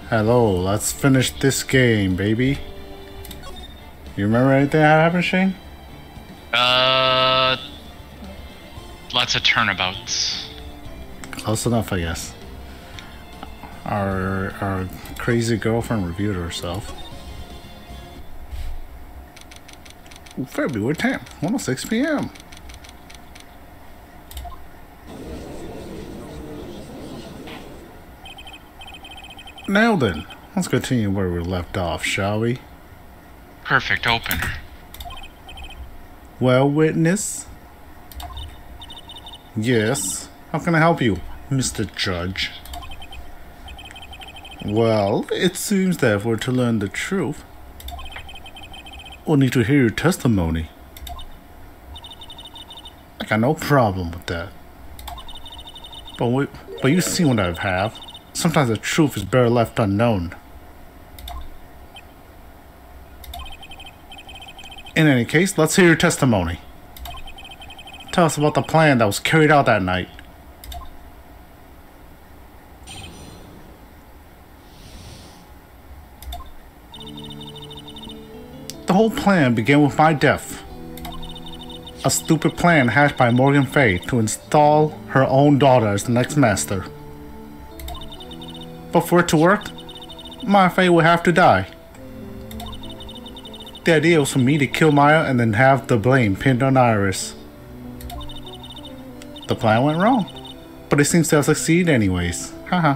Hello, let's finish this game, baby. You remember anything that happened, Shane? Lots of turnabouts. Close enough, I guess. Our crazy girlfriend reviewed herself. February 10th, 1:06 p.m. Now then, let's continue where we left off, shall we? Perfect opener. Well, witness? Yes. How can I help you, Mr. Judge? Well, it seems that if we're to learn the truth, we'll need to hear your testimony. I got no problem with that. But you see what I have. Sometimes the truth is better left unknown. In any case, let's hear your testimony. Tell us about the plan that was carried out that night. The whole plan began with my death. A stupid plan hatched by Morgan Fay to install her own daughter as the next master. But for it to work, my Fay would have to die. The idea was for me to kill Maya and then have the blame pinned on Iris. The plan went wrong, but it seems to have succeeded anyways. Haha.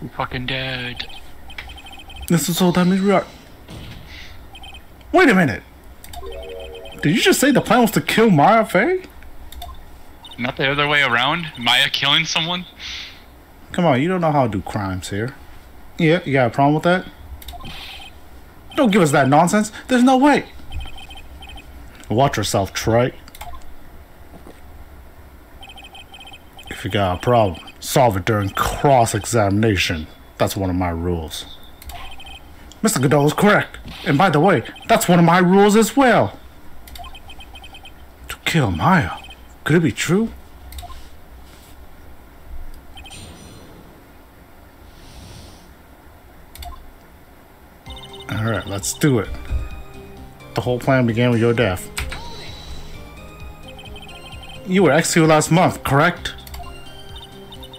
You fucking dead. This is all that means we are. Wait a minute! Did you just say the plan was to kill Maya Fay? Not the other way around? Maya killing someone? Come on, you don't know how to do crimes here. Yeah, you got a problem with that? Don't give us that nonsense. There's no way. Watch yourself, Troy. If you got a problem, solve it during cross-examination. That's one of my rules. Mr. Godot is correct. And by the way, that's one of my rules as well. To kill Maya. Could it be true? Alright, let's do it. The whole plan began with your death. You were executed last month, correct?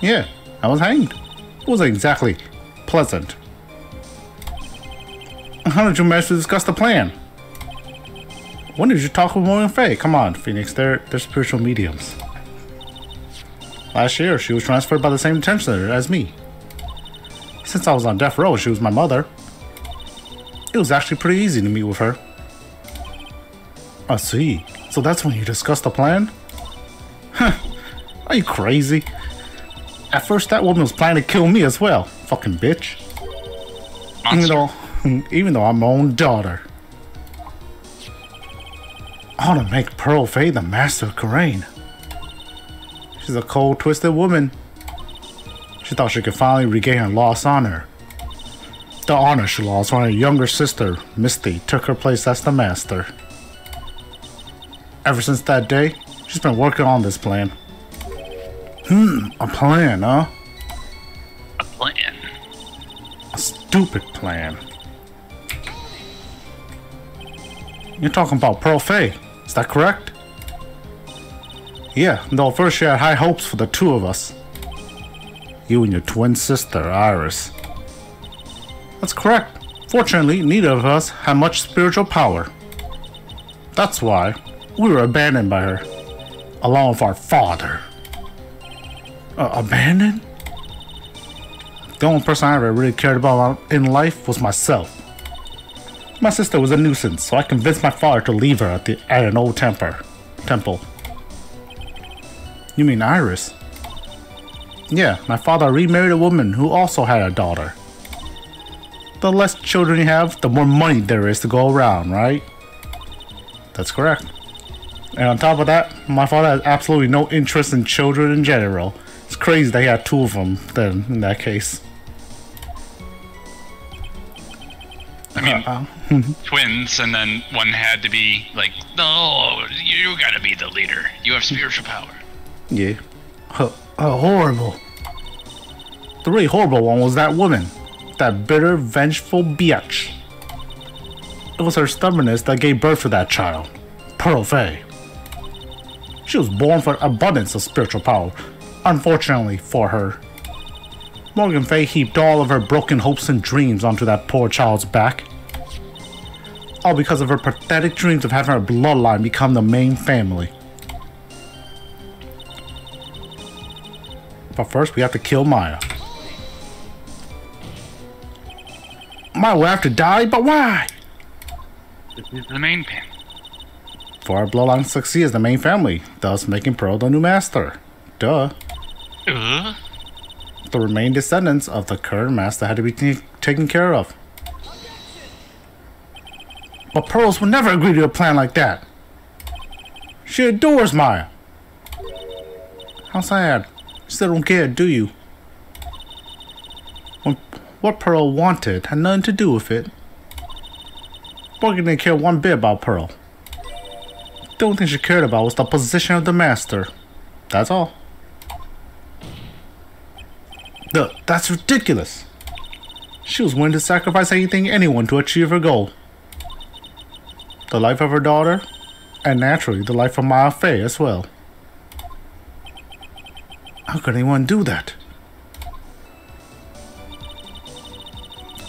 Yeah, I was hanged. It wasn't exactly pleasant. How did you manage to discuss the plan? When did you talk with Morgan Fay? Come on, Phoenix, they're spiritual mediums. Last year, she was transferred by the same detention center as me. Since I was on death row, she was my mother. It was actually pretty easy to meet with her. I see. So that's when you discussed the plan? Huh. Are you crazy? At first, that woman was planning to kill me as well. Fucking bitch. Even though I'm my own daughter. I want to make Pearl Fay the master of Karain. She's a cold, twisted woman. She thought she could finally regain her lost honor. The honor she lost when her younger sister, Misty, took her place as the master. Ever since that day, she's been working on this plan. A plan, huh? A plan? A stupid plan. You're talking about Pearl Fay, is that correct? Yeah, though at first she had high hopes for the two of us. You and your twin sister, Iris. That's correct. Fortunately, neither of us had much spiritual power. That's why we were abandoned by her, along with our father. Abandoned? The only person I ever really cared about in life was myself. My sister was a nuisance, so I convinced my father to leave her at an old temple. You mean Iris? Yeah, my father remarried a woman who also had a daughter. The less children you have, the more money there is to go around, right? That's correct. And on top of that, my father has absolutely no interest in children in general. It's crazy that he had two of them then, in that case. I mean, twins, and then one had to be like, no, you gotta be the leader. You have spiritual power. Yeah. Horrible. The really horrible one was that woman. That bitter, vengeful bitch. It was her stubbornness that gave birth to that child, Pearl Fay. She was born for abundance of spiritual power, unfortunately for her. Morgan Fay heaped all of her broken hopes and dreams onto that poor child's back. All because of her pathetic dreams of having her bloodline become the main family. But first, we have to kill Maya. Maya will have to die, but why? This is the main pin. For our bloodline to succeed as the main family, thus making Pearl the new master. Duh. The remaining descendants of the current master had to be taken care of. But Pearls would never agree to a plan like that. She adores Maya. How sad. You still don't care, do you? What Pearl wanted had nothing to do with it. Morgan didn't care one bit about Pearl. The only thing she cared about was the position of the master. That's all. That's ridiculous. She was willing to sacrifice anything, anyone to achieve her goal. The life of her daughter, and naturally the life of Maya Fay as well. How could anyone do that?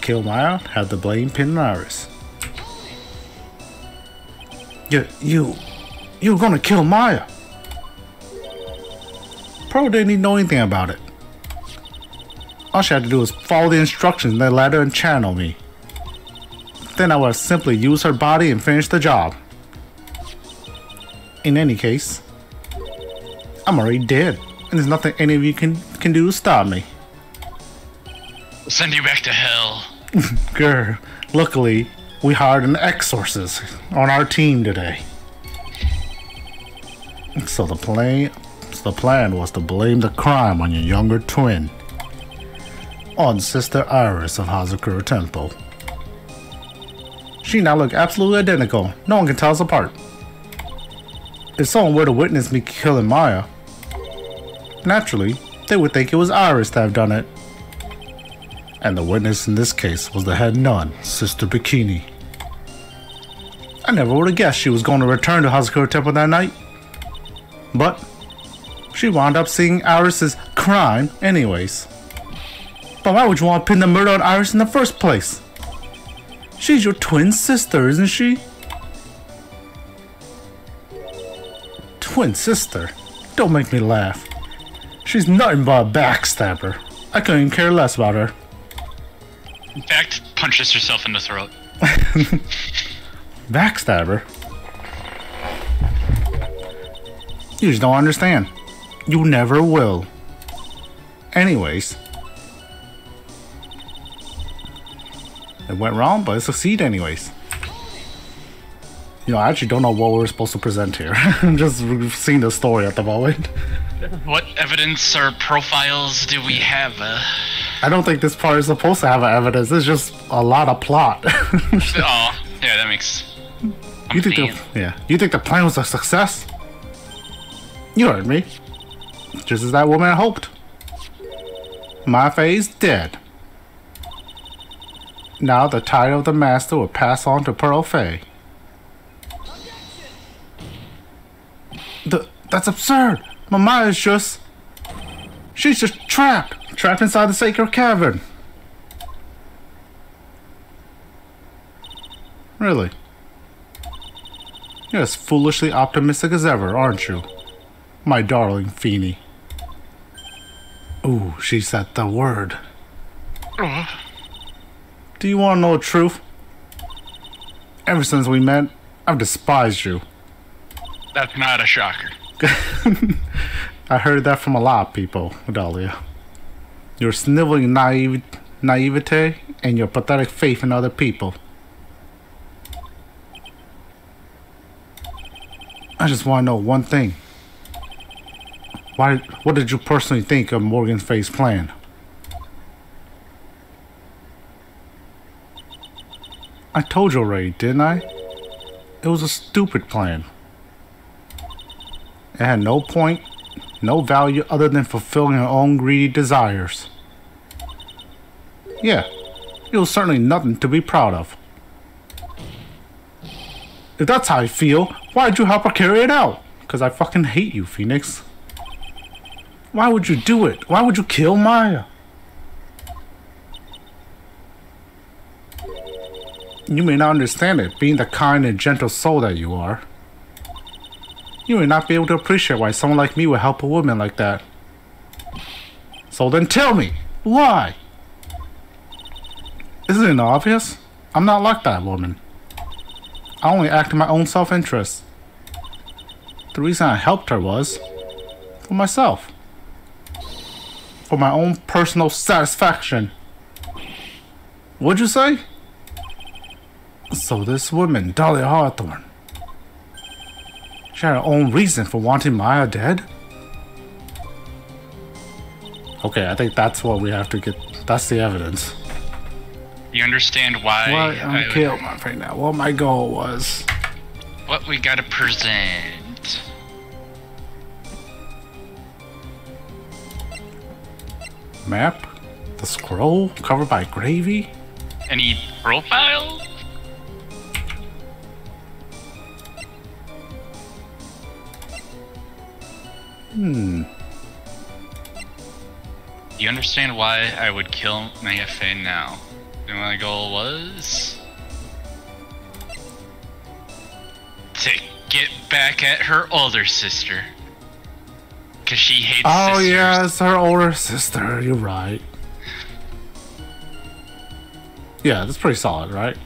Kill Maya, have the blame pin Iris. You're gonna kill Maya. Pearl didn't even know anything about it. All she had to do was follow the instructions and then let her and channel me. Then I would simply use her body and finish the job. In any case, I'm already dead, and there's nothing any of you can do to stop me. We'll send you back to hell. Grr. Luckily, we hired an exorcist on our team today. So the plan was to blame the crime on your younger twin. On Sister Iris of Hazakura Temple. She and I look absolutely identical. No one can tell us apart. If someone were to witness me killing Maya, naturally, they would think it was Iris that had done it. And the witness in this case was the head nun, Sister Bikini. I never would have guessed she was going to return to Hazakura Temple that night. But she wound up seeing Iris's crime anyways. But why would you want to pin the murder on Iris in the first place? She's your twin sister, isn't she? Twin sister? Don't make me laugh. She's nothing but a backstabber. I couldn't even care less about her. In fact, punches herself in the throat. Backstabber? You just don't understand. You never will. Anyways. It went wrong, but it succeeded anyways. You know, I actually don't know what we're supposed to present here. I'm just seeing the story at the moment. What evidence or profiles do we have? I don't think this part is supposed to have evidence. It's just a lot of plot. Oh, yeah, that makes... You think the plan was a success? You heard me. Just as that woman hoped. My Fay's dead. Now the title of the master will pass on to Pearl Fay. That's absurd. Mama is just... She's just trapped inside the sacred cavern. Really? You're as foolishly optimistic as ever, aren't you? My darling Feeny. Ooh, she said the word. Do you want to know the truth? Ever since we met, I've despised you. That's not a shocker. I heard that from a lot of people, Dahlia. Your sniveling naivete and your pathetic faith in other people. I just want to know one thing. What did you personally think of Morgan Fay's plan? I told you already, didn't I? It was a stupid plan. It had no point, no value other than fulfilling her own greedy desires. Yeah, it was certainly nothing to be proud of. If that's how you feel, why'd you help her carry it out? Because I fucking hate you, Phoenix. Why would you do it? Why would you kill Maya? You may not understand it, being the kind and gentle soul that you are. You may not be able to appreciate why someone like me would help a woman like that. So then tell me, why? Isn't it obvious? I'm not like that woman. I only act in my own self-interest. The reason I helped her was for myself. For my own personal satisfaction. What'd you say? So this woman, Dahlia Hawthorne, she had her own reason for wanting Maya dead? Okay, I think that's what we have to get. That's the evidence. You understand why I'm killed right now. What my goal was. What we gotta present. Map? The scroll covered by gravy? Any profile? You understand why I would kill Maya Fey now? And my goal was to get back at her older sister. Cause she hates sisters. Oh yes, her older sister, you're right. Yeah, that's pretty solid, right?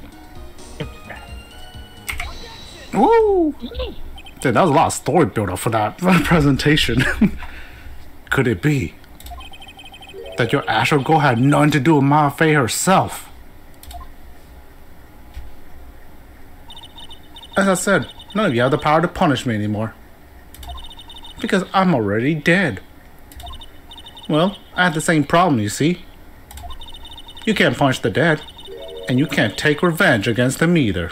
Woo! Dude, that was a lot of story build up for that presentation. Could it be that your actual goal had nothing to do with Ma Fei herself? As I said, none of you have the power to punish me anymore. Because I'm already dead. Well, I had the same problem, you see. You can't punish the dead, and you can't take revenge against them either.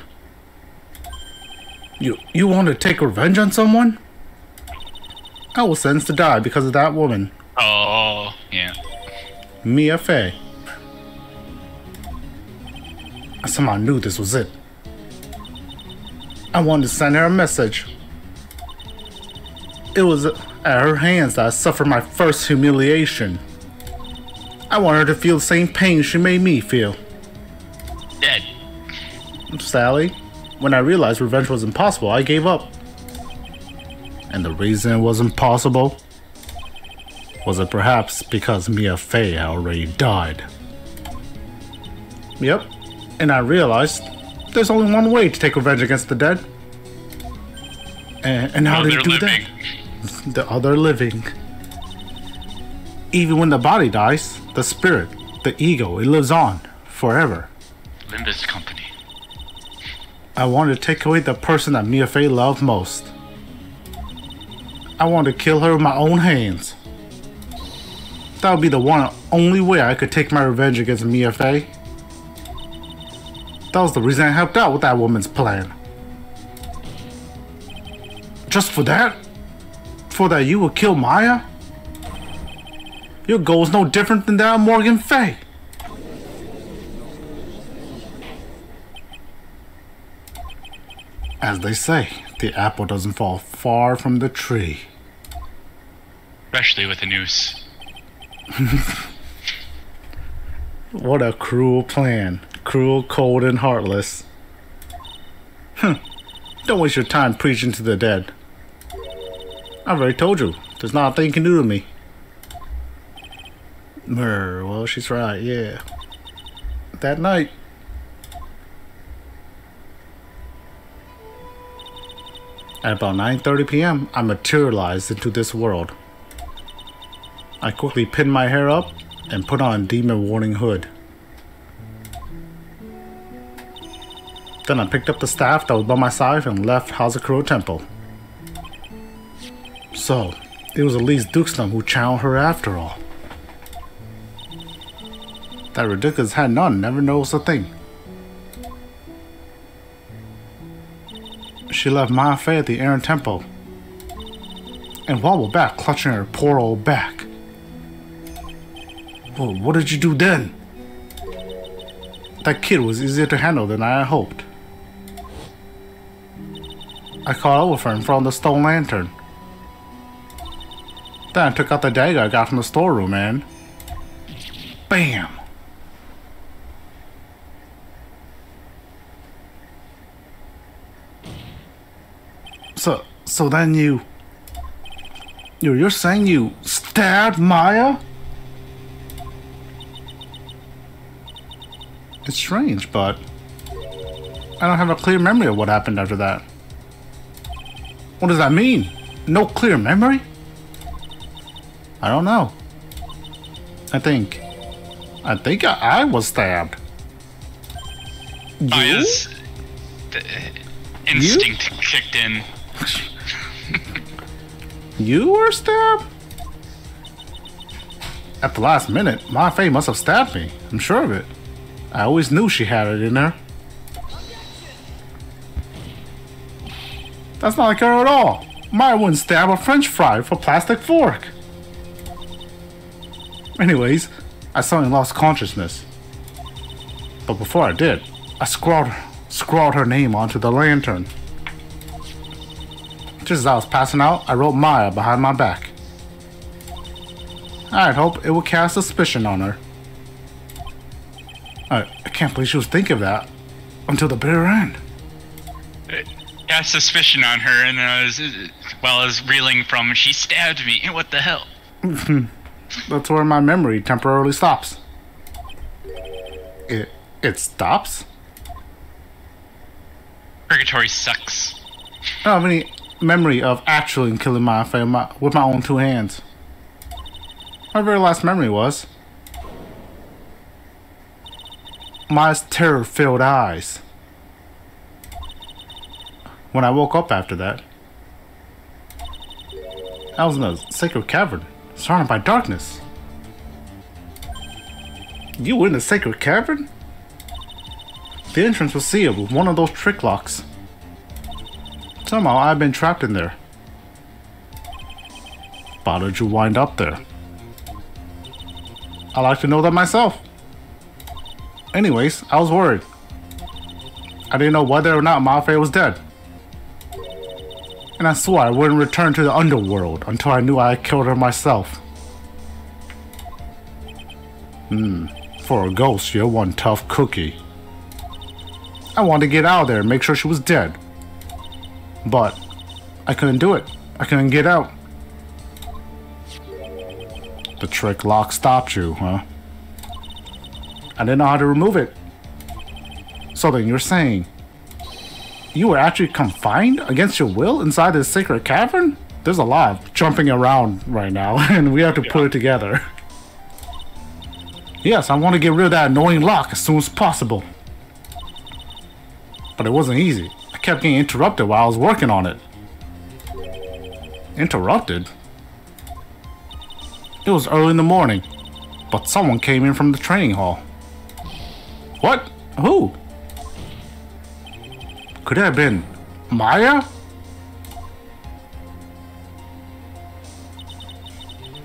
You want to take revenge on someone? I was sentenced to die because of that woman. Oh, yeah. Mia Fey. I somehow knew this was it. I wanted to send her a message. It was at her hands that I suffered my first humiliation. I wanted her to feel the same pain she made me feel. Dead. Sally, when I realized revenge was impossible, I gave up. And the reason it was impossible was it perhaps because Mia Fey had already died. Yep, and I realized there's only one way to take revenge against the dead. And how do you do that? The other living. Even when the body dies, the spirit, the ego, it lives on forever. Limbus company. I wanted to take away the person that Mia Fey loved most. I wanted to kill her with my own hands. That would be the one and only way I could take my revenge against Mia Fey. That was the reason I helped out with that woman's plan. Just for that? For that you would kill Maya? Your goal is no different than that of Morgan Fey. As they say, the apple doesn't fall far from the tree. Especially with a noose. What a cruel plan. Cruel, cold, and heartless. Don't waste your time preaching to the dead. I've already told you, there's not a thing you can do to me. Well, she's right, yeah. That night, at about 9:30 p.m., I materialized into this world. I quickly pinned my hair up and put on a demon warning hood. Then I picked up the staff that was by my side and left Hazakuro Temple. So, it was at least Duxnum who channeled her after all. That ridiculous hat nun never knows a thing. She left Ma Fey at the Aaron Temple and wobbled back, clutching her poor old back. Well, what did you do then? That kid was easier to handle than I had hoped. I caught up with her in front of the stone lantern. Then I took out the dagger I got from the storeroom and... BAM! So then you're saying you stabbed Maya? It's strange, but I don't have a clear memory of what happened after that. What does that mean? No clear memory? I don't know. I think I was stabbed. Maya's instinct kicked in. You were stabbed? At the last minute, my Faye must have stabbed me. I'm sure of it. I always knew she had it in her. That's not like her at all. Maya wouldn't stab a French fry with a plastic fork. Anyways, I suddenly lost consciousness. But before I did, I scrawled her name onto the lantern. Just as I was passing out, I wrote Maya behind my back. I'd hoped it would cast suspicion on her. I can't believe she was thinking of that until the bitter end. It cast suspicion on her, and I was reeling from, she stabbed me. What the hell? That's where my memory temporarily stops. It stops? Purgatory sucks. I don't have any memory of actually killing my Faye with my own two hands. My very last memory was Maya's terror-filled eyes. When I woke up after that, I was in a sacred cavern, surrounded by darkness. You were in the sacred cavern? The entrance was sealed with one of those trick locks. Somehow I've been trapped in there. But how did you wind up there? I'd like to know that myself. Anyways, I was worried. I didn't know whether or not Mafe was dead. And I swore I wouldn't return to the underworld until I knew I had killed her myself. For a ghost, you're one tough cookie. I wanted to get out of there and make sure she was dead. But I couldn't do it. I couldn't get out. The trick lock stopped you, huh? I didn't know how to remove it. So then you're saying you were actually confined against your will inside this sacred cavern? There's a lot of jumping around right now, and we have to put it together. Yes, I want to get rid of that annoying lock as soon as possible. But it wasn't easy. I kept getting interrupted while I was working on it. Interrupted? It was early in the morning, but someone came in from the training hall. What? Who? Could it have been Maya?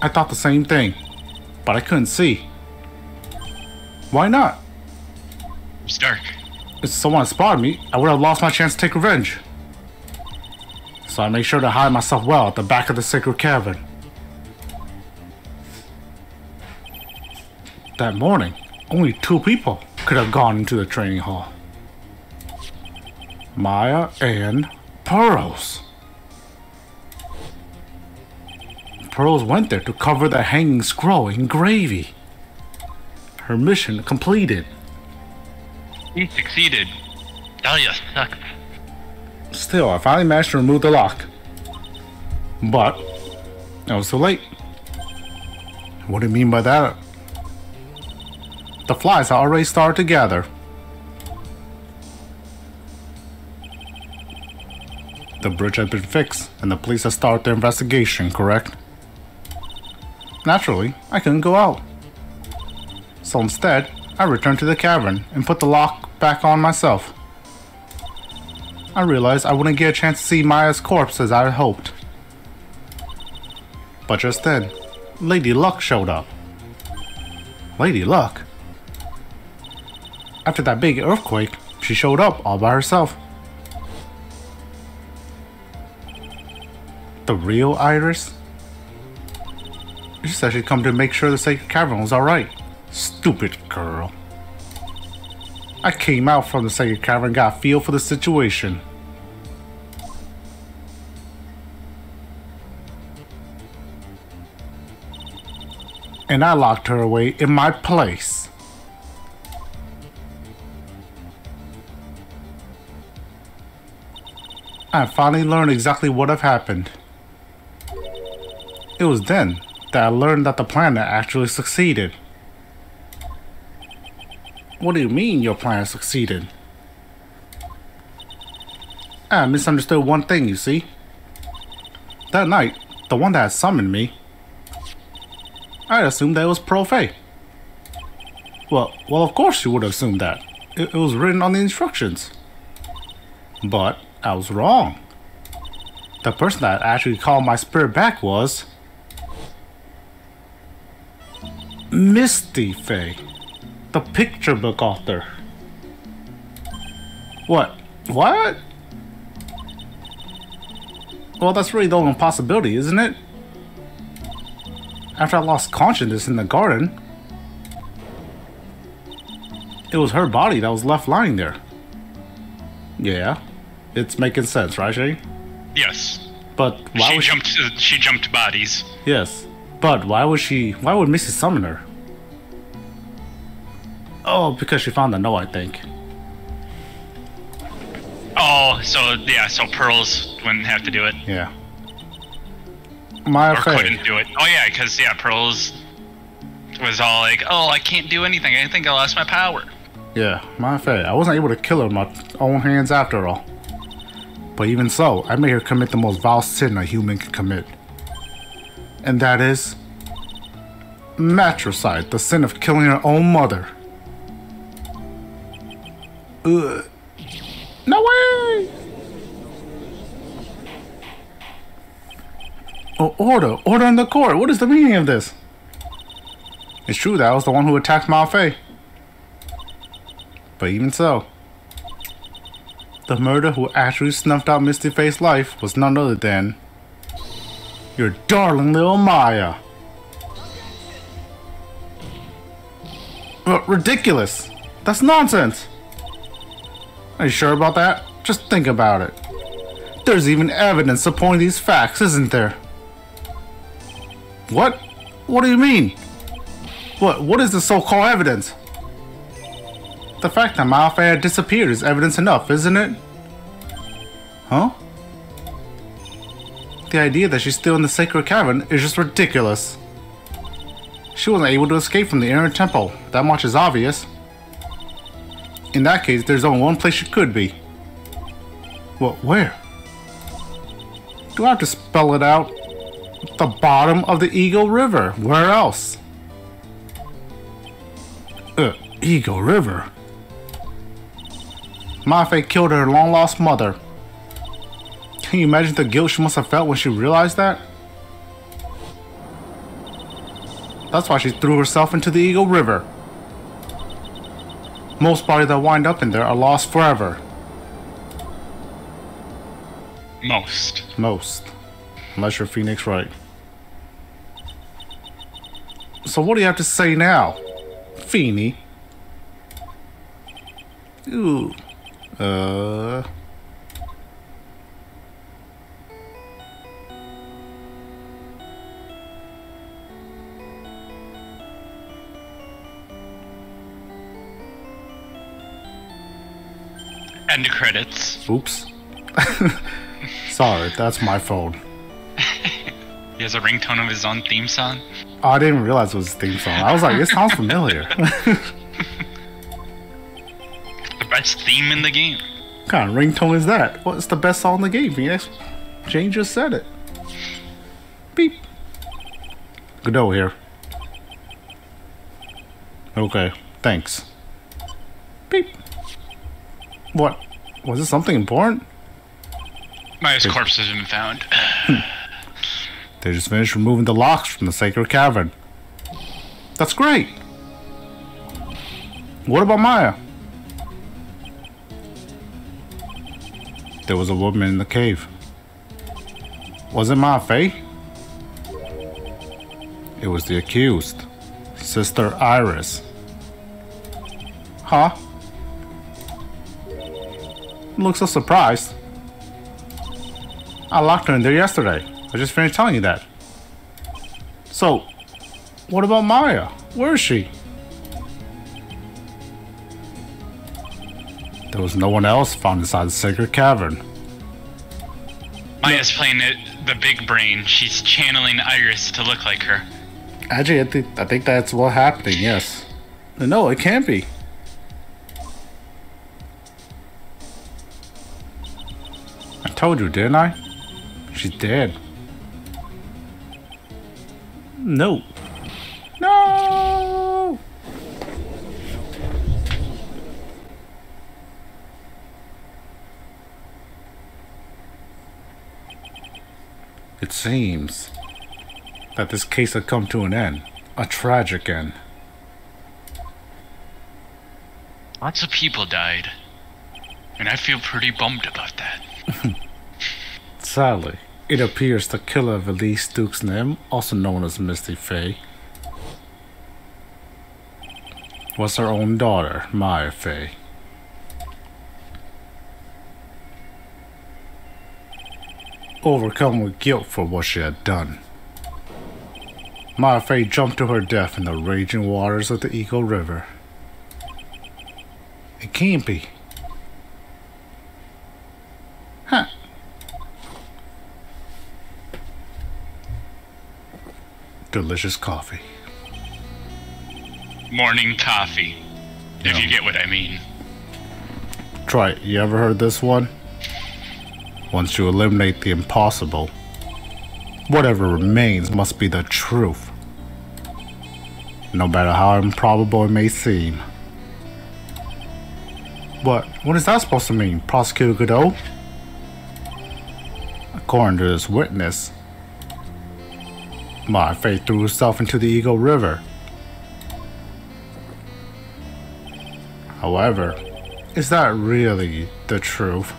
I thought the same thing, but I couldn't see. Why not? It's dark. If someone had spotted me, I would have lost my chance to take revenge. So I made sure to hide myself well at the back of the sacred cavern. That morning, only 2 people could have gone into the training hall. Maya and Pearls. Pearls went there to cover the hanging scroll in gravy. Her mission completed. He succeeded. Dahlia sucked. Still, I finally managed to remove the lock. But it was too late. What do you mean by that? The flies had already started to gather. The bridge had been fixed, and the police had started their investigation, correct? Naturally, I couldn't go out. So instead, I returned to the cavern and put the lock back on myself. I realized I wouldn't get a chance to see Maya's corpse as I had hoped. But just then, Lady Luck showed up. Lady Luck? After that big earthquake, she showed up all by herself. The real Iris? She said she'd come to make sure the sacred cavern was alright. Stupid girl. I came out from the sacred cavern and got a feel for the situation. And I locked her away in my place. I finally learned exactly what had happened. It was then that I learned that the plan had actually succeeded. What do you mean your plan succeeded? I misunderstood one thing, you see. That night, the one that had summoned me, I assumed that it was Pearl Fay. Well, of course you would have assumed that. It was written on the instructions. But I was wrong. The person that actually called my spirit back was Misty Fay, the picture book author. What? What? Well, that's really the only possibility, isn't it? After I lost consciousness in the garden, it was her body that was left lying there. Yeah, it's making sense, right, Shane? Yes. But why would she jumped bodies. Yes, but why would Missy summon her? Oh, because she found the note, I think. Oh, so Pearls wouldn't have to do it. Yeah. Maya or Fay. Couldn't do it. Oh yeah, because Pearls was all like, "Oh, I can't do anything. I think I lost my power." Yeah, Maya Fay. I wasn't able to kill her with my own hands after all. But even so, I made her commit the most vile sin a human can commit. And that is matricide, the sin of killing her own mother. Ugh. No way! Oh, order in the court. What is the meaning of this? It's true that I was the one who attacked Maya Fay. But even so, the murderer who actually snuffed out Misty Fay's life was none other than your darling little Maya. Ridiculous. That's nonsense. Are you sure about that? Just think about it. There's even evidence supporting these facts, isn't there? What? What do you mean? What is the so-called evidence? The fact that Maya Fay had disappeared is evidence enough, isn't it? Huh? The idea that she's still in the sacred cavern is just ridiculous. She wasn't able to escape from the inner temple. That much is obvious. In that case, there's only one place she could be. Well, where? Do I have to spell it out? The bottom of the Eagle River. Where else? Eagle River? Maya Fay killed her long-lost mother. Can you imagine the guilt she must have felt when she realized that? That's why she threw herself into the Eagle River. Most bodies that wind up in there are lost forever. Most. Unless you're Phoenix Wright. So what do you have to say now, Feeny? Ooh. End credits. Oops. Sorry, that's my phone. He has a ringtone of his own theme song. Oh, I didn't realize it was a theme song. I was like, it sounds familiar. The best theme in the game. What kind of ringtone is that? What's the best song in the game, Phoenix? Jane just said it. Beep. Godot here. Okay, thanks. Beep. What? Was it something important? Maya's corpse has been found. They just finished removing the locks from the sacred cavern. That's great. What about Maya? there was a woman in the cave. Was it Ma Fei? It was the accused, Sister Iris. Huh? You look so surprised. I locked her in there yesterday. I just finished telling you that. So, what about Maya? Where is she? There was no one else found inside the sacred cavern. Maya's playing the big brain. She's channeling Iris to look like her. Actually, I think that's what happened, yes. No, it can't be. I told you, didn't I? She's dead. No. No! It seems that this case had come to an end. A tragic end. Lots of people died. And I feel pretty bummed about that. Sadly, it appears the killer of Elise Dukes Nim, also known as Misty Fey, was her own daughter, Maya Fey. Overcome with guilt for what she had done, Maya Fey jumped to her death in the raging waters of the Eagle River. It can't be. Huh. Delicious coffee. Morning coffee. If you get what I mean. Try it. You ever heard this one? Once you eliminate the impossible, whatever remains must be the truth. No matter how improbable it may seem. What is that supposed to mean, Prosecutor Godot? According to this witness, Maya Fey threw herself into the Eagle River. However, is that really the truth?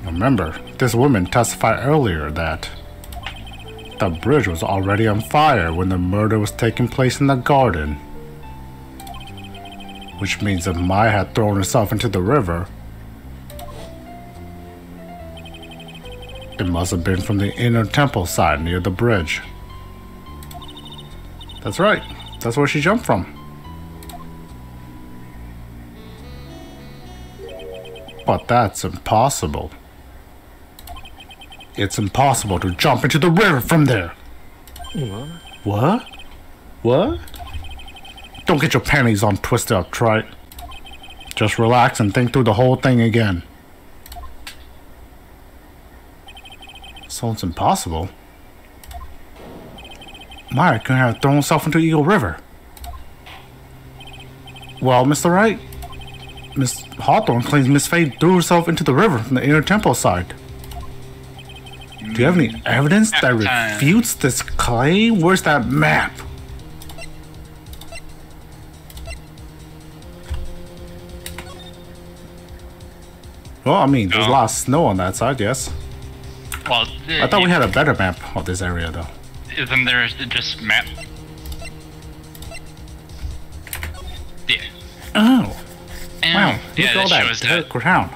Remember, this woman testified earlier that the bridge was already on fire when the murder was taking place in the garden. Which means that Maya had thrown herself into the river. It must have been from the inner temple side near the bridge. That's right. That's where she jumped from. But that's impossible. It's impossible to jump into the river from there. What? What? Don't get your panties on twisted up, Trite. Just relax and think through the whole thing again. So it's impossible. Maya couldn't have thrown herself into Eagle River. Well, Mr. Wright, Miss Hawthorne claims Miss Fey threw herself into the river from the inner temple side. Do you have any evidence that refutes this claim? Where's that map? Well, I mean, there's a lot of snow on that side, yes. Well, I thought we had a better map of this area, though. Isn't there just map? Yeah. Oh. Wow. Look Yeah, at all that that shows dirt ground.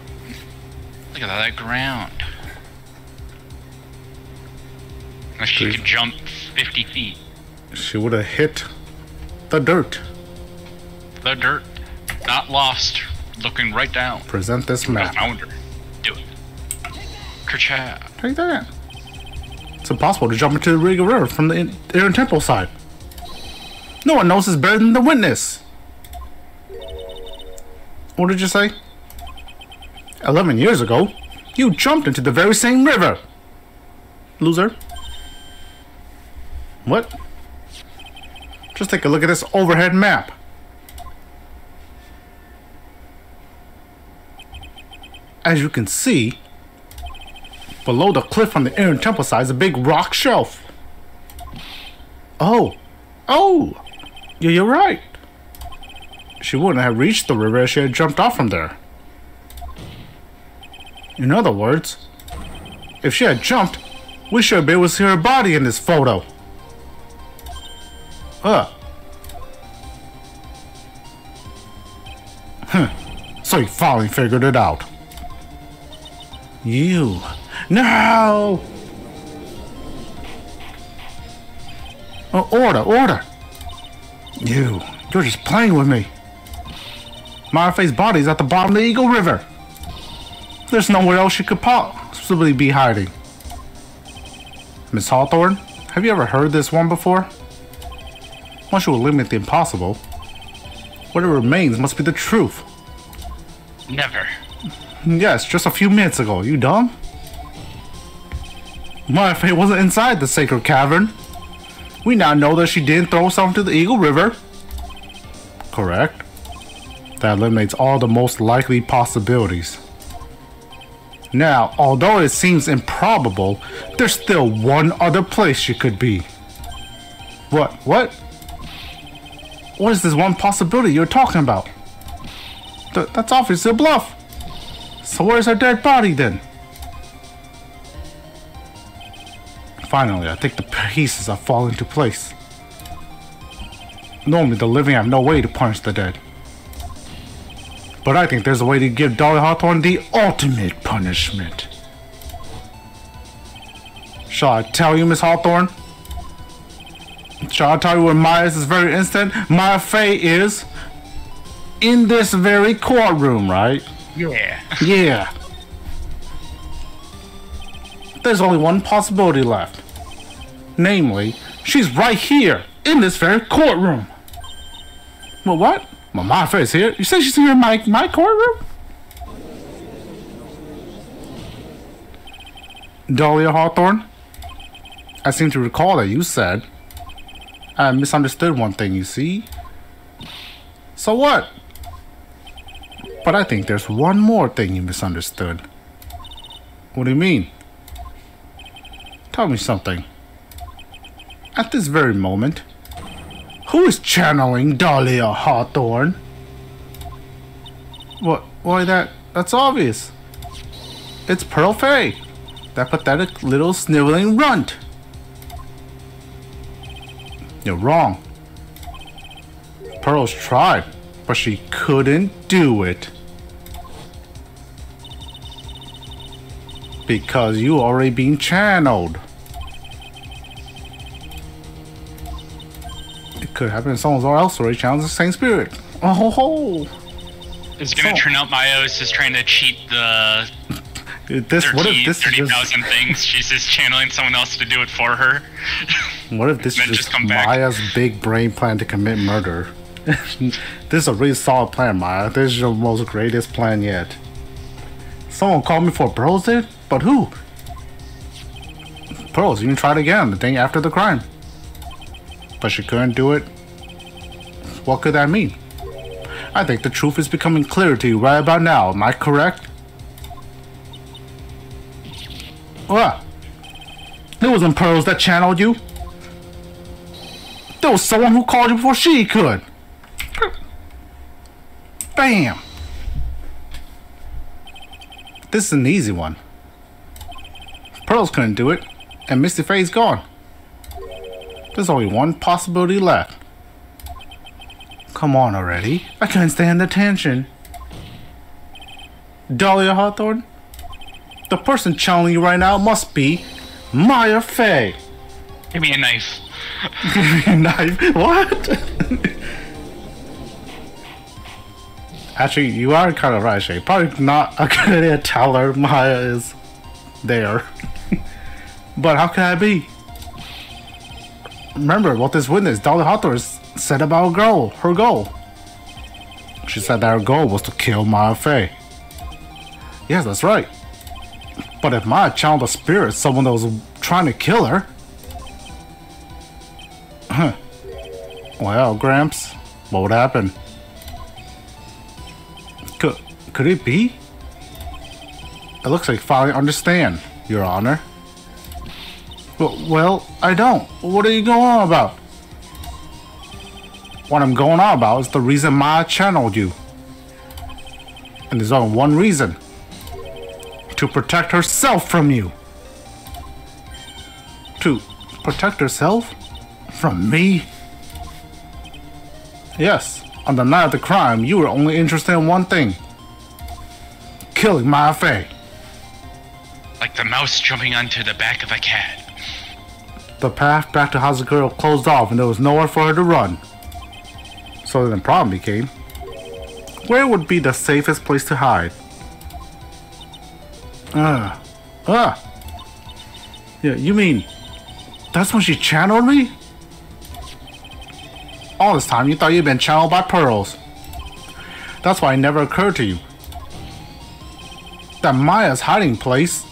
Look at all that ground. She could jump 50 feet. She would have hit the dirt. The dirt. Not lost. Looking right down. Present this map. I wonder. Do it. Kerchow. Take that. It's impossible to jump into the Eagle River from the inner temple side. No one knows this better than the witness. What did you say? 11 years ago, you jumped into the very same river. Loser. What? Just take a look at this overhead map. As you can see, below the cliff on the inner temple side is a big rock shelf. Oh, yeah, you're right. she wouldn't have reached the river if she had jumped off from there. In other words, if she had jumped, we should be able to see her body in this photo. So you finally figured it out. You. No! Order! You're just playing with me. Marfe's body's at the bottom of the Eagle River. There's nowhere else she could possibly be hiding. Miss Hawthorne, have you ever heard this one before? Once you eliminate the impossible, what remains must be the truth. Never. Yes, just a few minutes ago. You dumb? Marfe wasn't inside the sacred cavern. We now know that she didn't throw something to the Eagle River. Correct. That eliminates all the most likely possibilities. Now, although it seems improbable, there's still one other place she could be. What? What is this one possibility you're talking about? That's obviously a bluff. So where's her dead body then? Finally, I think the pieces are falling into place. Normally, the living have no way to punish the dead. But I think there's a way to give Dolly Hawthorne the ultimate punishment. Shall I tell you, Miss Hawthorne? Shall I tell you where Maya is this very instant? Maya Fey is in this very courtroom, right? Yeah. Yeah. There's only one possibility left. Namely, she's right here in this very courtroom. Well, what? Well, Maya Fey is here. You say she's here in my courtroom? Dahlia Hawthorne? I seem to recall that you said I misunderstood one thing, you see? So what? But I think there's one more thing you misunderstood. What do you mean? Tell me something. At this very moment, who is channeling Dahlia Hawthorne? What? Why that's obvious. It's Pearl Fey, that pathetic little sniveling runt. You're wrong. Pearl's tried, but she couldn't do it. Because you already been channeled. It could happen to someone else already channels the same spirit. Oh ho ho! It's gonna turn out Maya is just trying to cheat the 30,000 things. She's just channeling someone else to do it for her. What if this is just Maya's big brain plan to commit murder? This is a really solid plan, Maya. This is your most greatest plan yet. Someone called me for Pearls did? But who? Pearls, you can try it again the day after the crime. But she couldn't do it. What could that mean? I think the truth is becoming clear to you right about now. Am I correct? What? It wasn't Pearls that channeled you. There was someone who called you before she could. Bam! This is an easy one. Pearls couldn't do it, and Misty Fey's gone. There's only one possibility left. Come on already. I can't stand the tension. Dahlia Hawthorne? The person channeling you right now must be Maya Fey. Give me a knife. Give me a knife? What? Actually, you are kind of right, Shay. Probably not a good idea to tell her Maya is there. But how can that be? Remember what this witness, Dahlia Hawthorne, said about her goal. She said that her goal was to kill Maya Fey. Yes, that's right. But if Maya channeled a spirit, someone that was trying to kill her... Well, Gramps, what would happen? Could it be? It looks like you finally understand, Your Honor. Well, I don't. What are you going on about? What I'm going on about is the reason Maya channeled you. And there's only one reason. To protect herself from you. To protect herself? From me? Yes, on the night of the crime, you were only interested in one thing. Killing Maya Fey. Like the mouse jumping onto the back of a cat. The path back to Hazaguro closed off and there was nowhere for her to run. So then the problem became, where would be the safest place to hide? Yeah, you mean, that's when she channeled me? All this time you thought you'd been channeled by pearls. That's why it never occurred to you that Maya's hiding place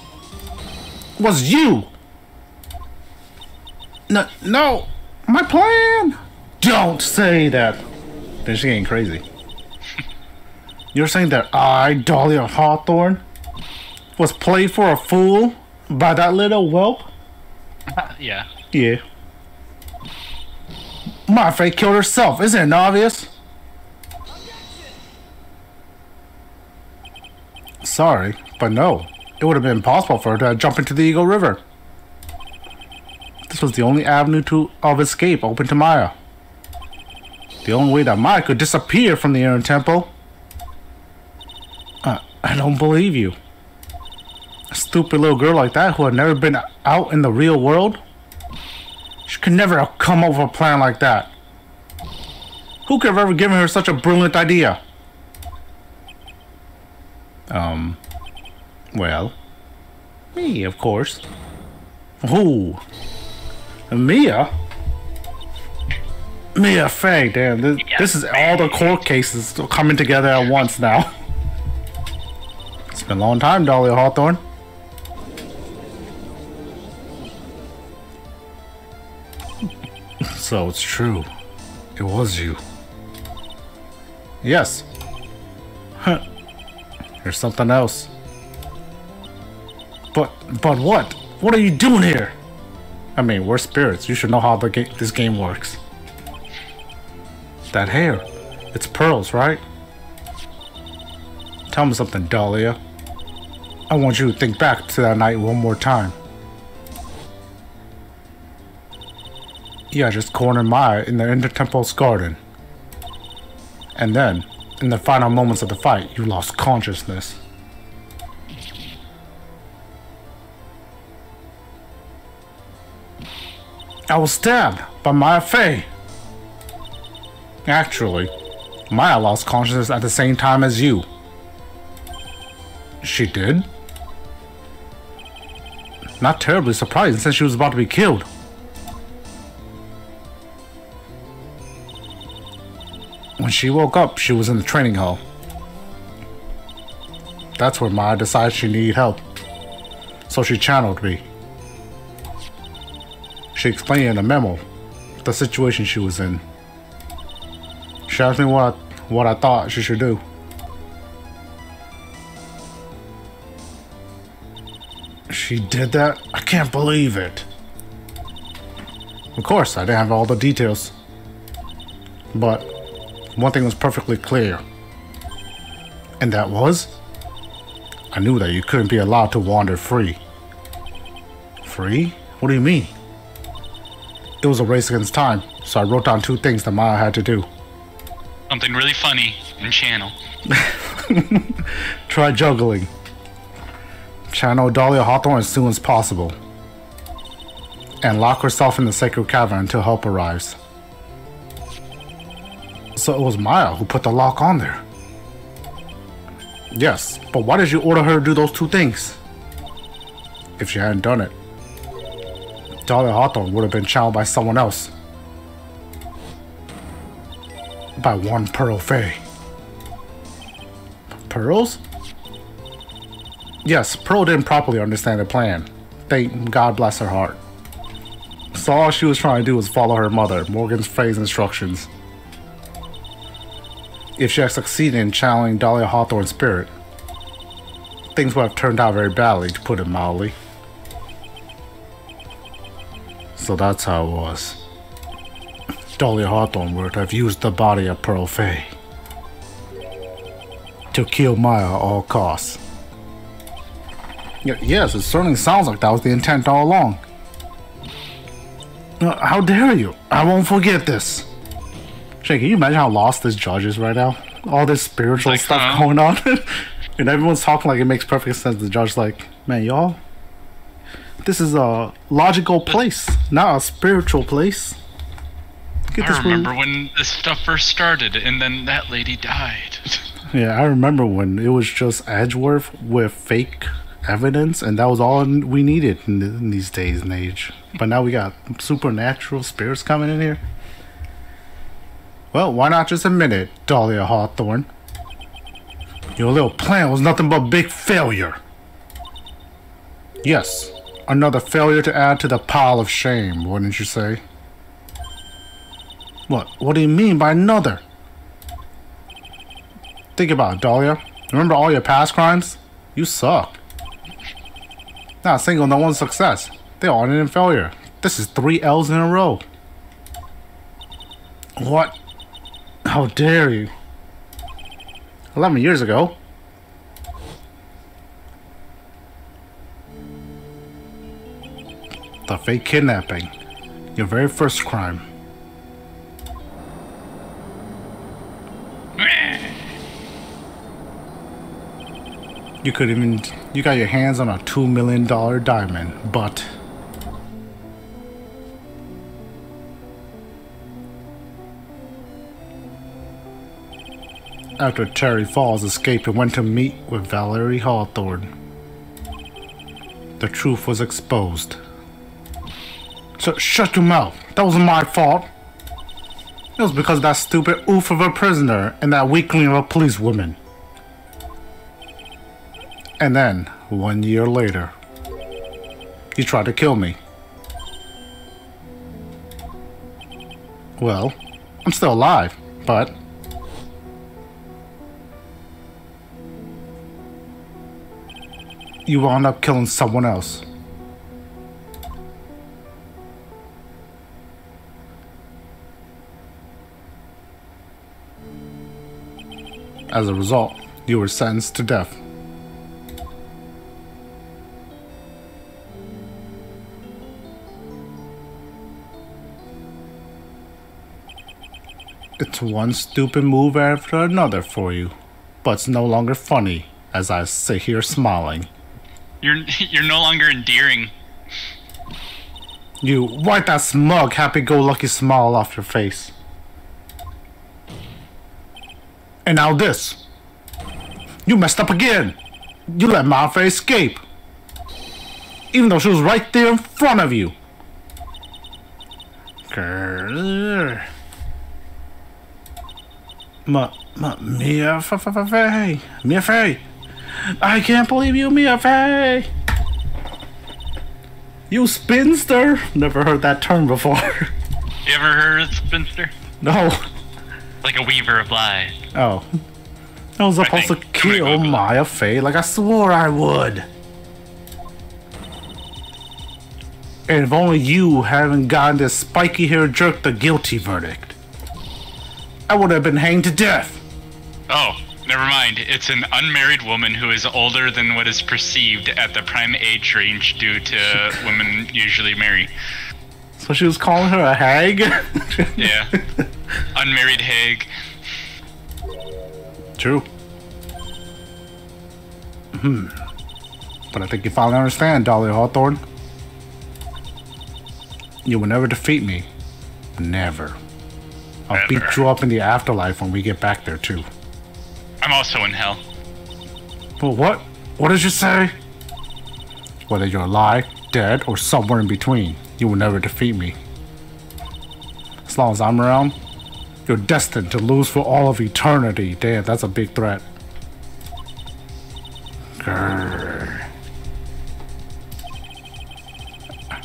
was you. No, my plan. Don't say that. Then she's getting crazy. You're saying that I, Dahlia Hawthorne, was played for a fool by that little whelp? Yeah. Yeah. My Fey killed herself, isn't it obvious? Sorry, but no. It would have been impossible for her to jump into the Eagle River. This was the only avenue of escape open to Maya. The only way that Maya could disappear from the inner temple. I don't believe you. A stupid little girl like that who had never been out in the real world? She could never have come up with a plan like that. Who could have ever given her such a brilliant idea? Well, me, of course. Who? Mia? Mia Fey, damn, this is all the court cases coming together at once now. It's been a long time, Dahlia Hawthorne. So it's true. It was you. Yes. Huh. There's something else. But what? What are you doing here? I mean, we're spirits. You should know how this game works. That hair. It's pearls, right? Tell me something, Dahlia. I want you to think back to that night one more time. Yeah, just cornered Maya in the Intertemple's garden. And then, in the final moments of the fight, you lost consciousness. I was stabbed by Maya Fey. Actually, Maya lost consciousness at the same time as you. She did? Not terribly surprising since she was about to be killed. When she woke up, she was in the training hall. That's where Maya decided she needed help. So she channeled me. She explained in a memo the situation she was in. She asked me what I thought she should do. She did that? I can't believe it. Of course, I didn't have all the details. But one thing was perfectly clear. And that was, I knew that you couldn't be allowed to wander free. Free? What do you mean? It was a race against time, so I wrote down 2 things that Maya had to do. Something really funny in channel. Try juggling. Channel Dahlia Hawthorne as soon as possible. And lock herself in the sacred cavern until help arrives. So it was Maya who put the lock on there. Yes, but why did you order her to do those 2 things? If she hadn't done it, Dahlia Hawthorne would have been channeled by someone else. By one Pearl Fey. Pearls? Yes, Pearl didn't properly understand the plan. Thank God bless her heart. So all she was trying to do was follow her mother, Morgan Fey's instructions. If she had succeeded in channeling Dahlia Hawthorne's spirit, things would have turned out very badly, to put it mildly. So that's how it was. Dolly Hawthorne were to have used the body of Pearl Fay to kill Maya at all costs. Yes, it certainly sounds like that was the intent all along. How dare you? I won't forget this. Shay, can you imagine how lost this judge is right now? All this spiritual stuff going on. And everyone's talking like it makes perfect sense. The judge's like, man, y'all, this is a logical place, not a spiritual place. I remember when this stuff first started, and then that lady died. Yeah, I remember when it was just Edgeworth with fake evidence, and that was all we needed in these days and age. But now we got supernatural spirits coming in here. Well, why not just admit it, Dahlia Hawthorne? Your little plan was nothing but a big failure. Yes, another failure to add to the pile of shame, wouldn't you say? What do you mean by another? Think about it, Dahlia. Remember all your past crimes? You suck. Not a single, no one success. They all ended in failure. This is 3 L's in a row. What? How dare you? 11 years ago. The fake kidnapping. Your very first crime. You got your hands on a $2 million diamond, but after Terry Falls escaped and went to meet with Valerie Hawthorne, the truth was exposed. So shut your mouth. That wasn't my fault. It was because of that stupid oof of a prisoner and that weakling of a policewoman. And then, 1 year later, he tried to kill me. Well, I'm still alive, but you wound up killing someone else. As a result, you were sentenced to death. It's one stupid move after another for you, but it's no longer funny as I sit here smiling. You're no longer endearing. You wipe that smug, happy-go-lucky smile off your face. And now this. You messed up again. You let Malfoy escape. Even though she was right there in front of you. Grrr. Mia Fey. I can't believe you, Mia Fey. You spinster. Never heard that term before. You ever heard of spinster? No. Like a weaver of lies. Oh. I was supposed to kill Maya Fey like I swore I would. And if only you hadn't gotten this spiky haired jerk the guilty verdict, I would have been hanged to death. Oh, never mind. It's an unmarried woman who is older than what is perceived at the prime age range due to women usually marry. So she was calling her a hag? Yeah. Unmarried hag. True. But I think you finally understand, Dolly Hawthorne. You will never defeat me. Never. I'll beat you up in the afterlife when we get back there, too. I'm also in hell. Well, what? What did you say? Whether you're alive, dead, or somewhere in between, you will never defeat me. As long as I'm around, you're destined to lose for all of eternity. Damn, that's a big threat. Grrr.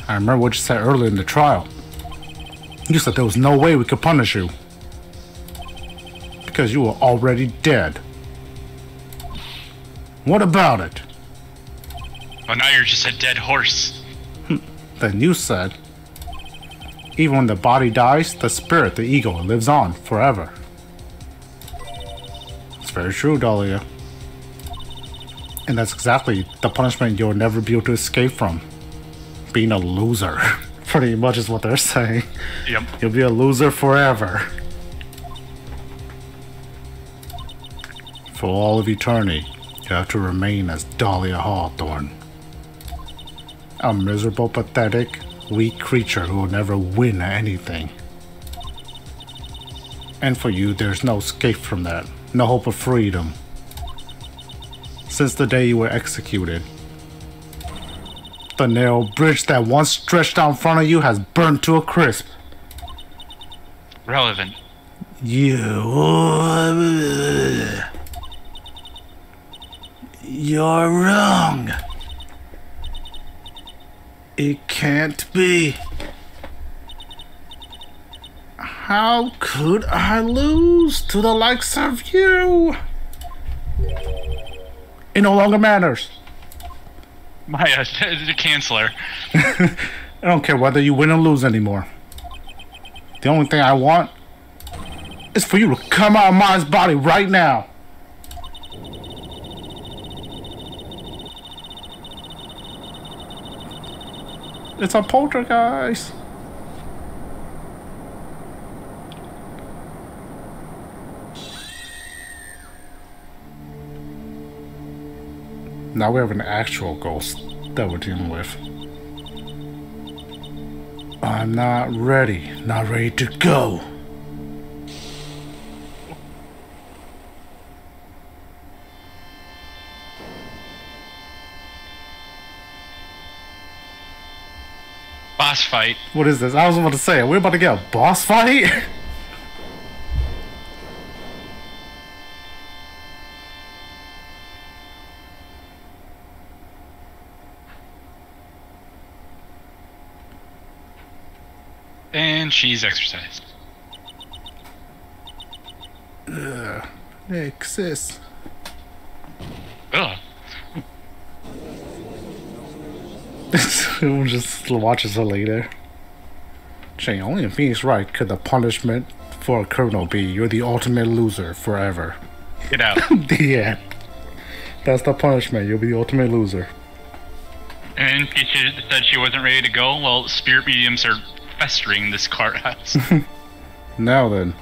I remember what you said earlier in the trial. You said there was no way we could punish you. Because you were already dead. What about it? Well, now you're just a dead horse. Then you said, Even when the body dies, the spirit, the ego, lives on forever. It's very true, Dahlia. And that's exactly the punishment you'll never be able to escape from. Being a loser. Pretty much is what they're saying. Yep. You'll be a loser forever. For all of eternity, you have to remain as Dahlia Hawthorne. A miserable, pathetic, weak creature who will never win anything. And for you, there's no escape from that. No hope of freedom. Since the day you were executed, the narrow bridge that once stretched out in front of you has burned to a crisp. Relevant. You're wrong. It can't be. How could I lose to the likes of you? It no longer matters. Maya, Chancellor. I don't care whether you win or lose anymore. The only thing I want is for you to come out of Maya's body right now. It's a poltergeist. Now we have an actual ghost that we're dealing with. I'm not ready to go. Boss fight. What is this? I was about to say, are we about to get a boss fight? And she's exercised. Nick, sis. Ugh. We'll just watches her later. Jane, only in Phoenix Wright could the punishment for a criminal be you're the ultimate loser forever. Get out. The end. That's the punishment. You'll be the ultimate loser. And she said she wasn't ready to go. Well, spirit mediums are festering in this cart house. Now then,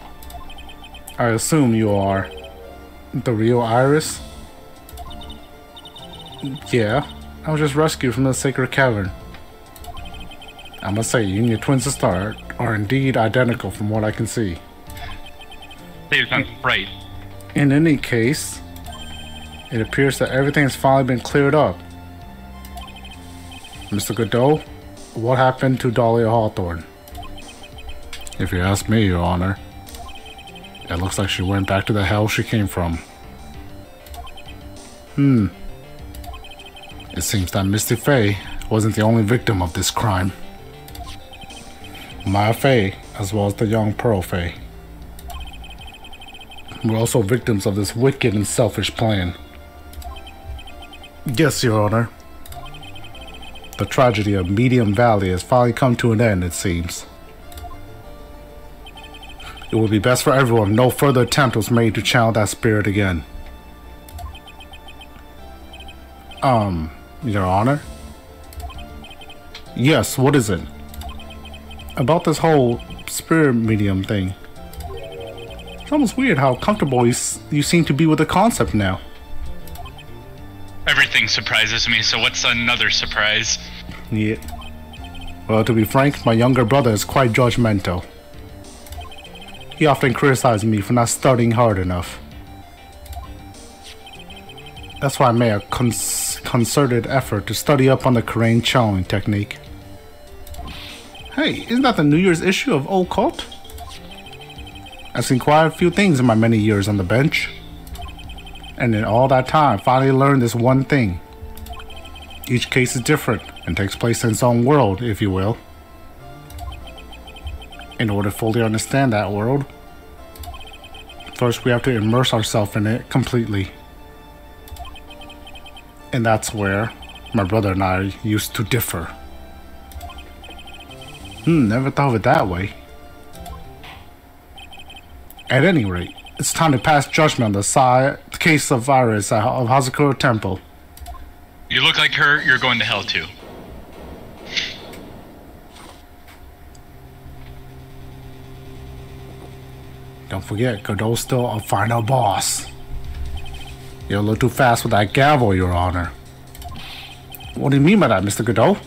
I assume you are the real Iris? Yeah, I was just rescued from the sacred cavern. I must say, you and your twin sister are indeed identical from what I can see. They sound right. In any case, it appears that everything has finally been cleared up. Mr. Godot, what happened to Dahlia Hawthorne? If you ask me, Your Honor, it looks like she went back to the hell she came from. It seems that Misty Faye wasn't the only victim of this crime. Maya Faye, as well as the young Pearl Faye, were also victims of this wicked and selfish plan. Yes, Your Honor. The tragedy of Medium Valley has finally come to an end, it seems. It would be best for everyone if no further attempt was made to channel that spirit again. Your Honor? Yes, what is it? About this whole spirit medium thing. It's almost weird how comfortable you seem to be with the concept now. Everything surprises me, so what's another surprise? Yeah. Well, to be frank, my younger brother is quite judgmental. He often criticizes me for not studying hard enough. That's why I made a concerted effort to study up on the Karain channeling technique. Hey, isn't that the New Year's issue of Occult? I've seen quite a few things in my many years on the bench. And in all that time, I finally learned this one thing. Each case is different and takes place in its own world, if you will. In order to fully understand that world, first we have to immerse ourselves in it completely. And that's where my brother and I used to differ. Never thought of it that way. At any rate, it's time to pass judgment on the case of Iris of Hazakura Temple. You look like her, you're going to hell too. Don't forget, Godot's still a final boss. You're a little too fast with that gavel, Your Honor. What do you mean by that, Mr. Godot?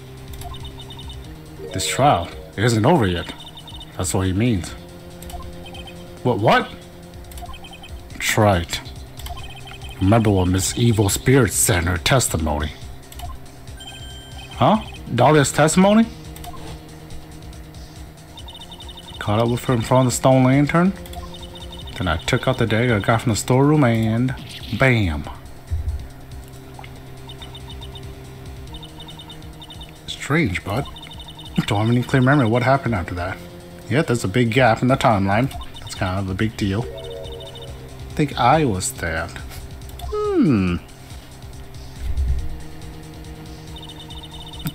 This trial isn't over yet. That's what he means. What? That's right. Remember what Miss Evil Spirit said in her testimony. Huh? Dahlia's testimony? Caught up with her in front of the stone lantern? Then I took out the dagger I got from the storeroom and... bam. Strange, bud. Don't have any clear memory of what happened after that. Yet there's a big gap in the timeline. That's kind of a big deal. I think I was stabbed.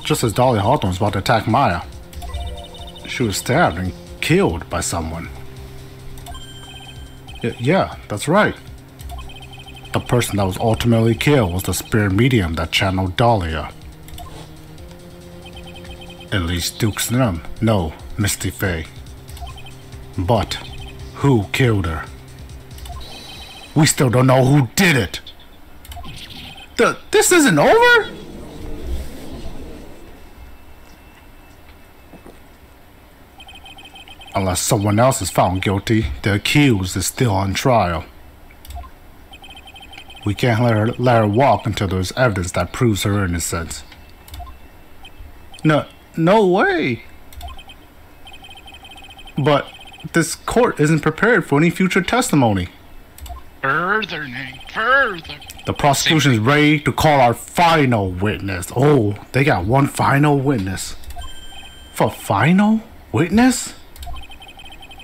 Just as Dahlia Hawthorne was about to attack Maya, she was stabbed and killed by someone. Yeah, that's right. The person that was ultimately killed was the spirit medium that channeled Dahlia. At least Duke's them know Misty Faye. But who killed her? We still don't know who did it. This isn't over? Unless someone else is found guilty, the accused is still on trial. We can't let her walk until there's evidence that proves her innocence. No way! But this court isn't prepared for any future testimony. Further, Neng, further. The prosecution is ready to call our final witness. Oh, they got one final witness. For final witness?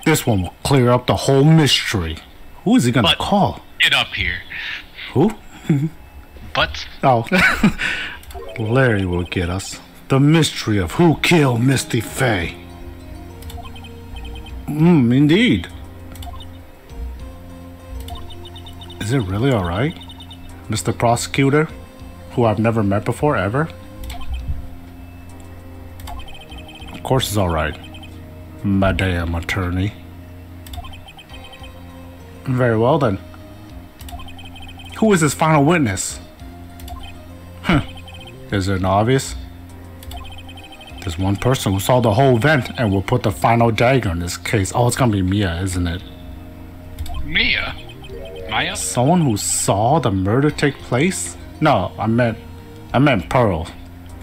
This one will clear up the whole mystery. Who is he gonna call? Get up here. Who? But? Oh. Larry will get us. The mystery of who killed Misty Faye. Indeed. Is it really alright, Mr. Prosecutor, who I've never met before, ever? Of course it's alright, Madam Attorney. Very well then. Who is this final witness? Is it obvious? There's one person who saw the whole event and will put the final dagger in this case. Oh, it's gonna be Mia, isn't it? Mia? Maya? Someone who saw the murder take place? No, I meant Pearl.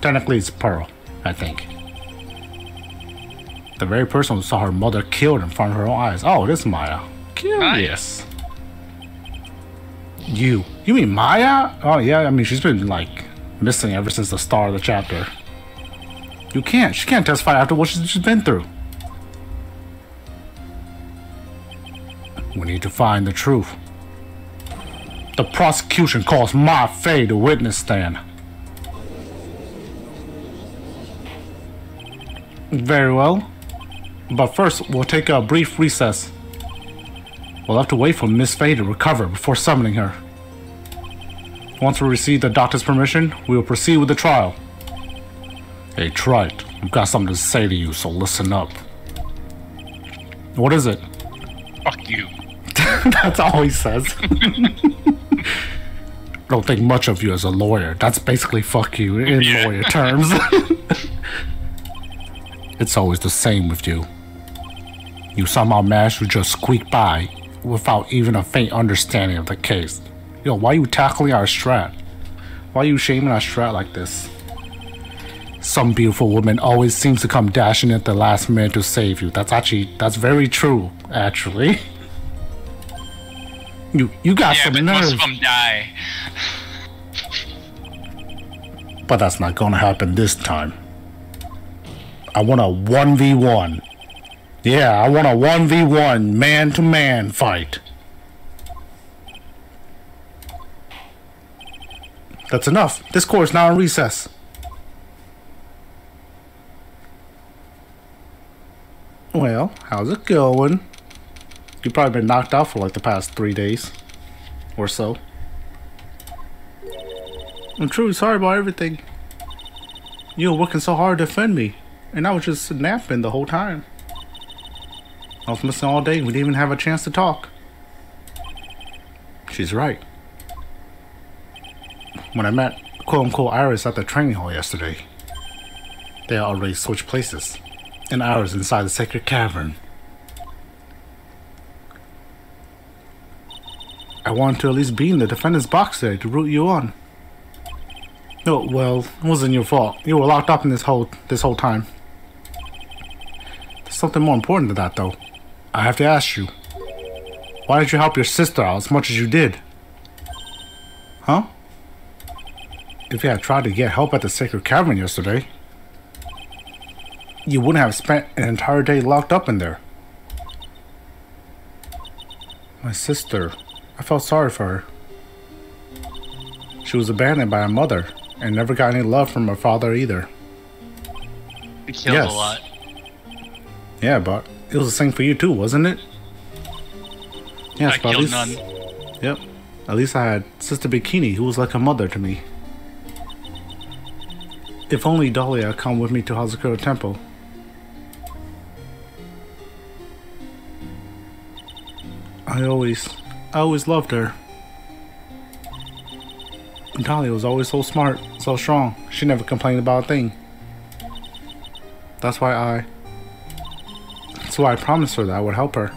Technically it's Pearl, I think. The very person who saw her mother killed in front of her own eyes. Oh, it is Maya. Curious. You mean Maya? Oh yeah, I mean she's been like missing ever since the start of the chapter. She can't testify after what she's just been through. We need to find the truth. The prosecution calls Ma Fei to witness stand. Very well. But first, we'll take a brief recess. We'll have to wait for Miss Fei to recover before summoning her. Once we receive the doctor's permission, we will proceed with the trial. Hey, Wright, I've got something to say to you, so listen up. What is it? Fuck you. That's all he says. Don't think much of you as a lawyer. That's basically fuck you in lawyer terms. It's always the same with you. You somehow managed to just squeak by without even a faint understanding of the case. Yo, why are you tackling our strat? Why are you shaming our strat like this? Some beautiful woman always seems to come dashing at the last minute to save you. That's very true, actually. You got some nerve. Most of them die. But that's not gonna happen this time. I want a 1v1. Yeah, I want a 1v1 man-to-man fight. That's enough. This court is now in recess. Well, how's it going? You've probably been knocked out for like the past 3 days or so. I'm truly sorry about everything. You were working so hard to defend me, and I was just napping the whole time. I was missing all day. We didn't even have a chance to talk. She's right. When I met quote-unquote Iris at the training hall yesterday, they had already switched places, and I was inside the sacred cavern. I wanted to at least be in the defendant's box today to root you on. No, well, it wasn't your fault. You were locked up in this whole time. There's something more important than that, though. I have to ask you. Why did you help your sister out as much as you did? Huh? If you had tried to get help at the sacred cavern yesterday, you wouldn't have spent an entire day locked up in there. My sister, I felt sorry for her. She was abandoned by her mother and never got any love from her father either. You killed a lot. Yeah, but it was the same for you too, wasn't it? Yes, I killed none. Yep. At least I had Sister Bikini, who was like a mother to me. If only Dolly had come with me to Hazakura Temple. I always loved her. Dolly was always so smart, so strong. She never complained about a thing. That's why I promised her that I would help her.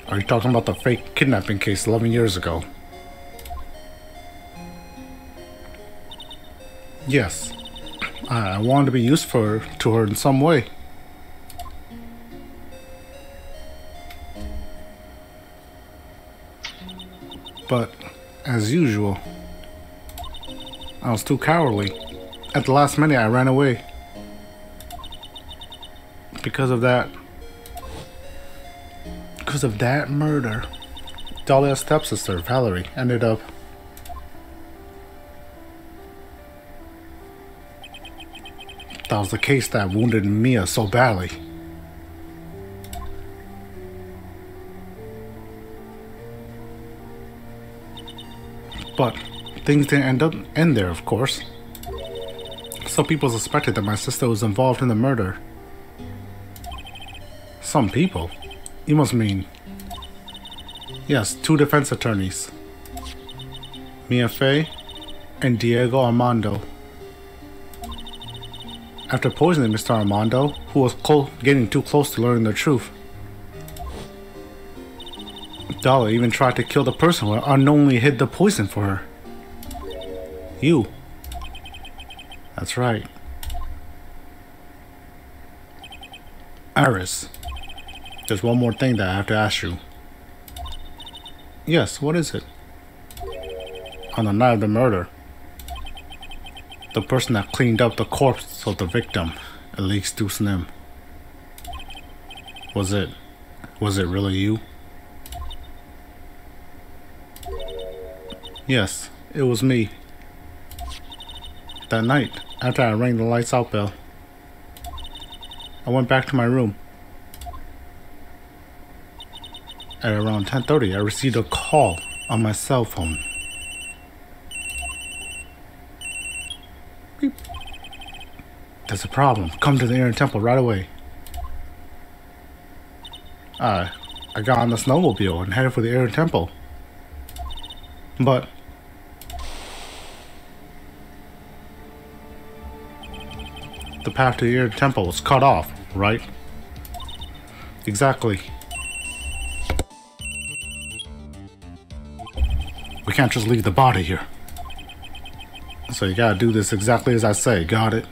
Are you talking about the fake kidnapping case 11 years ago? Yes. I wanted to be useful to her in some way. But, as usual, I was too cowardly. At the last minute, I ran away. Because of that murder, Dahlia's stepsister, Valerie, ended up... That was the case that wounded Mia so badly. But things didn't end there, of course. Some people suspected that my sister was involved in the murder. Some people? You must mean... Yes, 2 defense attorneys. Mia Fey and Diego Armando. After poisoning Mr. Armando, who was getting too close to learning the truth, Dolly even tried to kill the person who unknowingly hid the poison for her. You. That's right. Iris, there's one more thing that I have to ask you. Yes, what is it? On the night of the murder, the person that cleaned up the corpse of the victim, Elise Dusnim, was it really you? Yes, it was me. That night, after I rang the lights out bell, I went back to my room. At around 10:30, I received a call on my cell phone. Beep. There's a problem. Come to the Inner Temple right away. I got on the snowmobile and headed for the Inner Temple. But the path to the Inner Temple was cut off, right? Exactly. We can't just leave the body here. So you gotta do this exactly as I say, got it?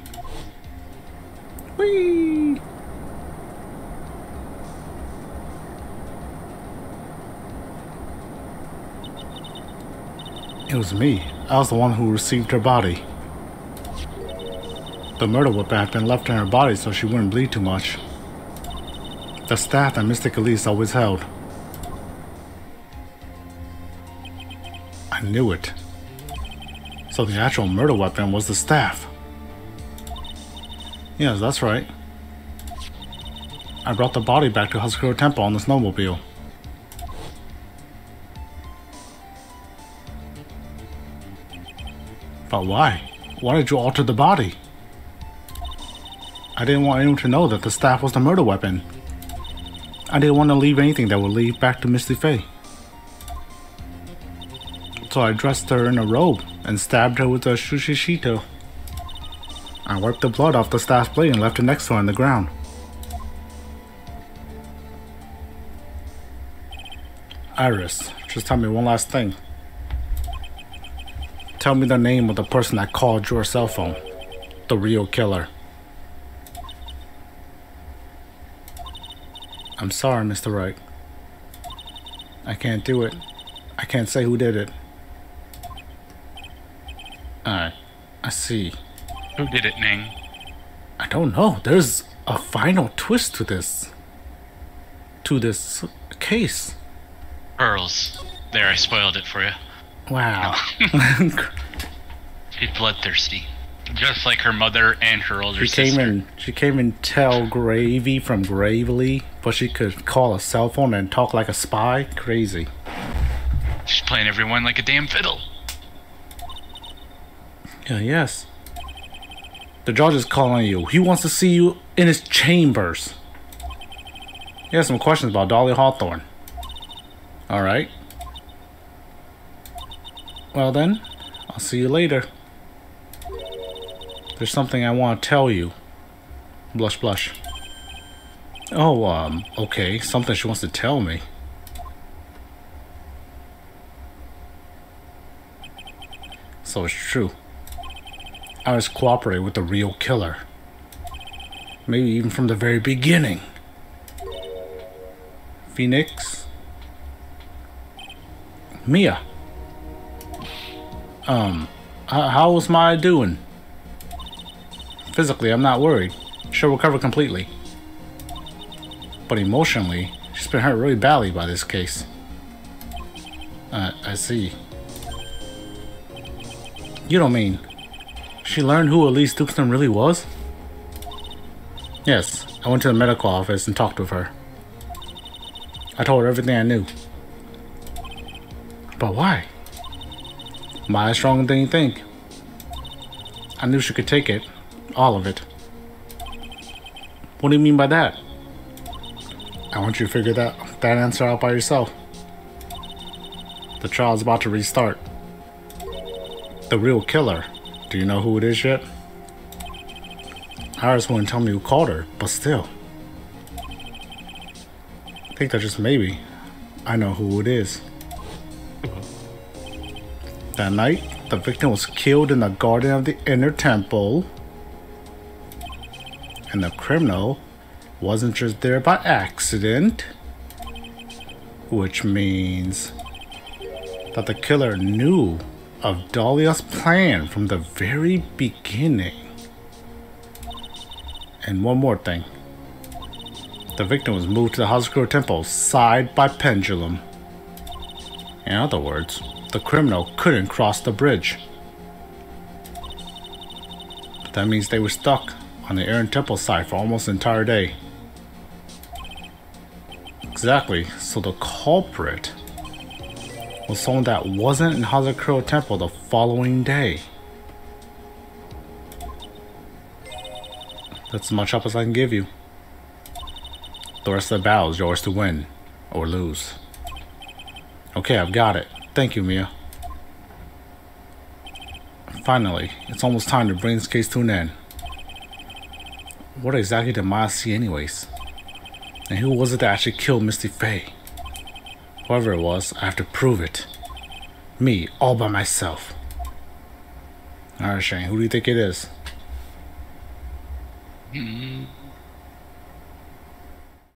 Whee! It was me. I was the one who received her body. The murder weapon had been left in her body so she wouldn't bleed too much. The staff that Mystic Elise always held. I knew it. So the actual murder weapon was the staff. Yes, that's right. I brought the body back to Hazakura Temple on the snowmobile. But why? Why did you alter the body? I didn't want anyone to know that the staff was the murder weapon. I didn't want to leave anything that would lead back to Misty Faye. So I dressed her in a robe and stabbed her with a shushishito. I wiped the blood off the staff's blade and left it next to her on the ground. Iris, just tell me one last thing. Tell me the name of the person that called your cell phone. The real killer. I'm sorry, Mr. Wright. I can't do it. I can't say who did it. I see. Who did it, Neng? I don't know. There's a final twist to this. To this case. Pearls. There, I spoiled it for you. Wow. She's bloodthirsty. Just like her mother and her older sister. She came in Tell Gravy from Gravely, but she could call a cell phone and talk like a spy? Crazy. She's playing everyone like a damn fiddle. Yes. The judge is calling you. He wants to see you in his chambers. He has some questions about Dolly Hawthorne. Alright. Well then, I'll see you later. There's something I want to tell you. Blush, blush. Oh, okay. Something she wants to tell me. So it's true. I was cooperating with the real killer. Maybe even from the very beginning. Phoenix? Mia? How was Maya doing? Physically, I'm not worried. She'll recover completely. But emotionally, she's been hurt really badly by this case. I see. You don't mean... She learned who Elise Dukeston really was? Yes, I went to the medical office and talked with her. I told her everything I knew. But why? Maya's stronger than you think. I knew she could take it. All of it. What do you mean by that? I want you to figure that answer out by yourself. The trial's about to restart. The real killer. Do you know who it is yet? Iris wouldn't tell me who called her, but still. I think that just maybe I know who it is. That night, the victim was killed in the garden of the inner temple. And the criminal wasn't just there by accident. Which means that the killer knew of Dahlia's plan from the very beginning. And one more thing. The victim was moved to the Hazakura Temple side by pendulum. In other words, the criminal couldn't cross the bridge. But that means they were stuck on the Aaron Temple side for almost the entire day. Exactly, so the culprit was someone that wasn't in Hazakura Temple the following day. That's as much help as I can give you. The rest of the battle is yours to win or lose. Okay, I've got it. Thank you, Mia. Finally, it's almost time to bring this case to an end. What exactly did Maya see anyways? And who was it that actually killed Misty Faye? Whoever it was, I have to prove it. Me, all by myself. Alright, Shane, who do you think it is?